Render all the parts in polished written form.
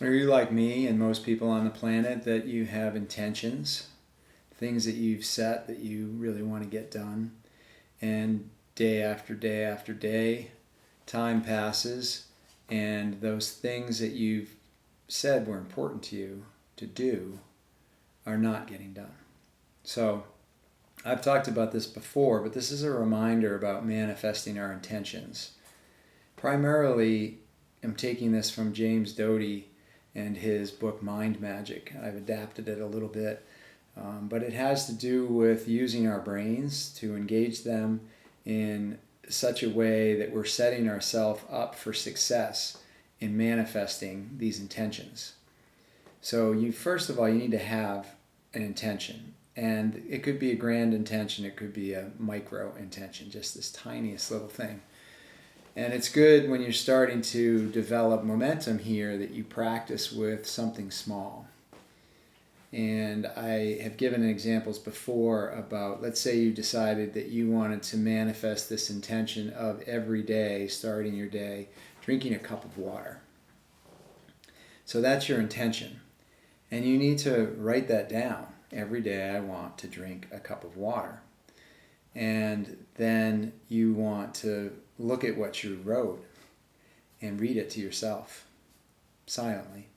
Are you like me and most people on the planet that you have intentions, things that you've set that you really want to get done, and day after day after day, time passes, and those things that you've said were important to you to do are not getting done? So, I've talked about this before, but this is a reminder about manifesting our intentions. Primarily, I'm taking this from James Doty and his book Mind Magic. I've adapted it a little bit, but it has to do with using our brains to engage them in such a way that we're setting ourselves up for success in manifesting these intentions. So first of all, you need to have an intention. And it could be a grand intention, it could be a micro intention, just this tiniest little thing. And it's good when you're starting to develop momentum here that you practice with something small. And I have given examples before about, let's say you decided that you wanted to manifest this intention of every day, starting your day, drinking a cup of water. So that's your intention. And you need to write that down. Every day I want to drink a cup of water. And then you want to look at what you wrote and read it to yourself silently.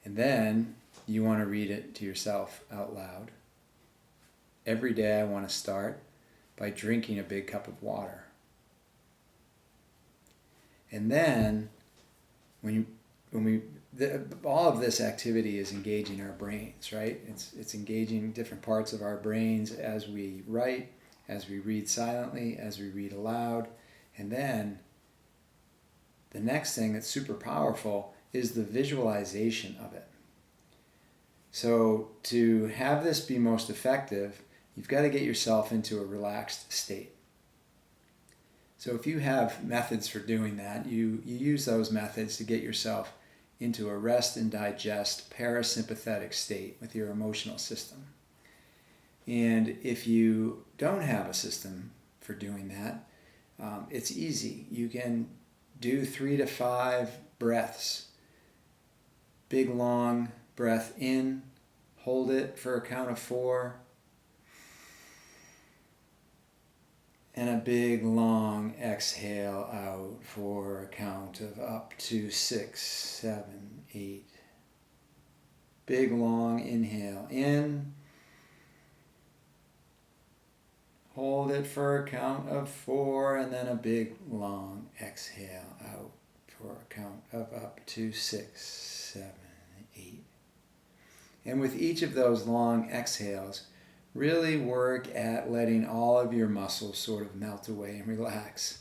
And then you want to read it to yourself out loud. Every day I want to start by drinking a big cup of water. And then all of this activity is engaging our brains, right? It's engaging different parts of our brains as we write, as we read silently, as we read aloud. And then the next thing that's super powerful is the visualization of it. So to have this be most effective, you've got to get yourself into a relaxed state. So if you have methods for doing that, you use those methods to get yourself into a rest and digest parasympathetic state with your emotional system. And if you don't have a system for doing that, it's easy. You can do 3 to 5 breaths. Big long breath in, hold it for a count of 4. And a big long exhale out for a count of up to 6, 7, 8. Big long inhale in. Hold it for a count of 4, and then a big long exhale out for a count of up to 6, 7, 8. And with each of those long exhales, really work at letting all of your muscles sort of melt away and relax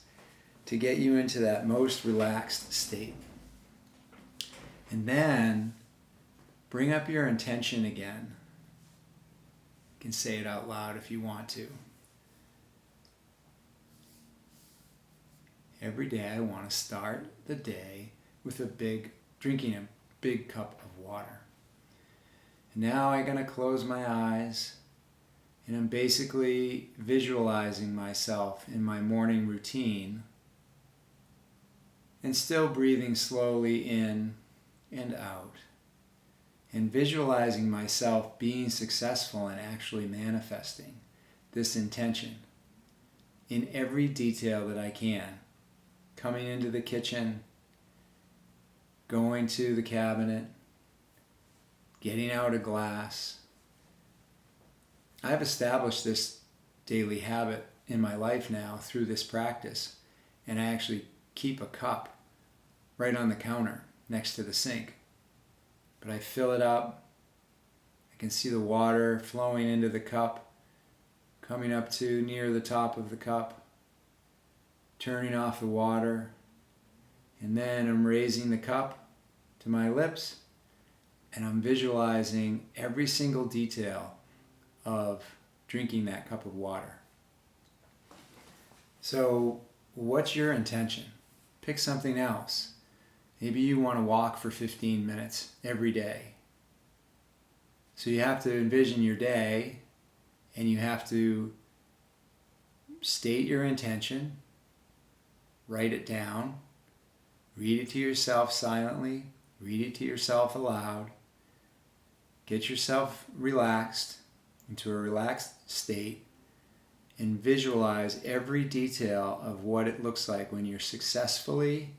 to get you into that most relaxed state. And then bring up your intention again. You can say it out loud if you want to. Every day I want to start the day with drinking a big cup of water. And now I'm going to close my eyes. And I'm basically visualizing myself in my morning routine and still breathing slowly in and out and visualizing myself being successful and actually manifesting this intention in every detail that I can. Coming into the kitchen, going to the cabinet, getting out a glass. I've established this daily habit in my life now through this practice, and I actually keep a cup right on the counter next to the sink. But I fill it up. I can see the water flowing into the cup, coming up to near the top of the cup, turning off the water, and then I'm raising the cup to my lips, and I'm visualizing every single detail of drinking that cup of water. So what's your intention? Pick something else. Maybe you want to walk for 15 minutes every day. So you have to envision your day, and you have to state your intention, write it down, read it to yourself silently, read it to yourself aloud, get yourself relaxed into a relaxed state, and visualize every detail of what it looks like when you're successfully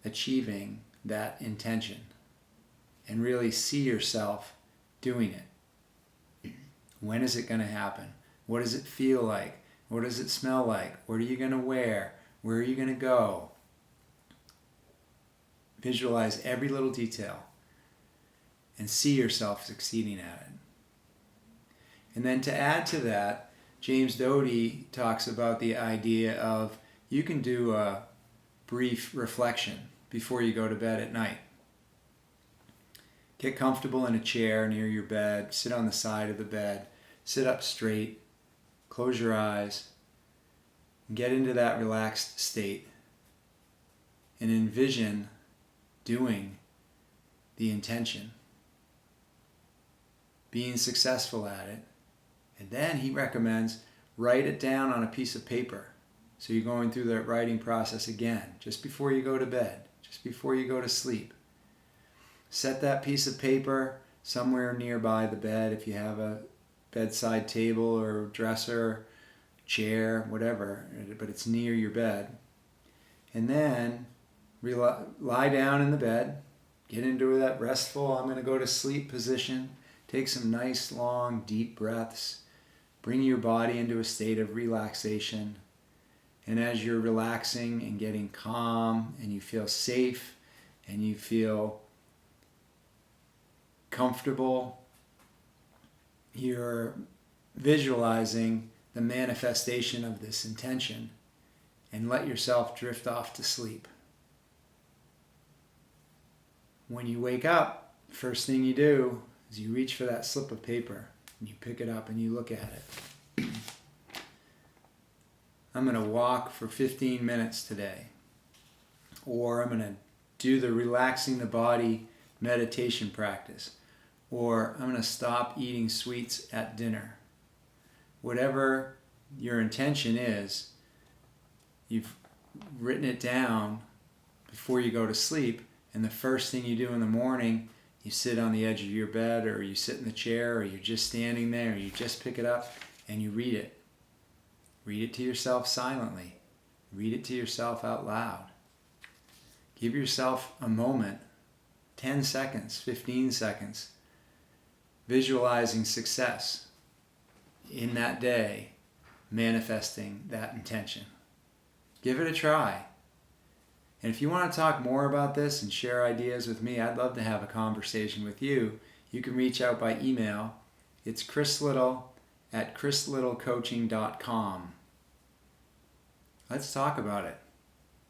achieving that intention, and really see yourself doing it. When is it going to happen? What does it feel like? What does it smell like? What are you going to wear? Where are you going to go? Visualize every little detail and see yourself succeeding at it. And then to add to that, James Doty talks about the idea of you can do a brief reflection before you go to bed at night. Get comfortable in a chair near your bed, sit on the side of the bed, sit up straight, close your eyes, and get into that relaxed state and envision doing the intention, being successful at it. And then he recommends write it down on a piece of paper. So you're going through that writing process again, just before you go to bed, just before you go to sleep. Set that piece of paper somewhere nearby the bed if you have a bedside table or dresser, chair, whatever, but it's near your bed. And then lie down in the bed, get into that restful, I'm going to go to sleep position. Take some nice, long, deep breaths. Bring your body into a state of relaxation. And as you're relaxing and getting calm and you feel safe and you feel comfortable, you're visualizing the manifestation of this intention, and let yourself drift off to sleep. When you wake up, first thing you do is you reach for that slip of paper and you pick it up and you look at it. I'm going to walk for 15 minutes today, or I'm going to do the relaxing the body meditation practice, or I'm going to stop eating sweets at dinner. Whatever your intention is, you've written it down before you go to sleep, and the first thing you do in the morning, you sit on the edge of your bed, or you sit in the chair, or you're just standing there, or you just pick it up and you read it. Read it to yourself silently. Read it to yourself out loud. Give yourself a moment, 10 seconds, 15 seconds, visualizing success in that day, manifesting that intention. Give it a try. And if you want to talk more about this and share ideas with me, I'd love to have a conversation with you. You can reach out by email. It's chrislittle@chrislittlecoaching.com. Let's talk about it.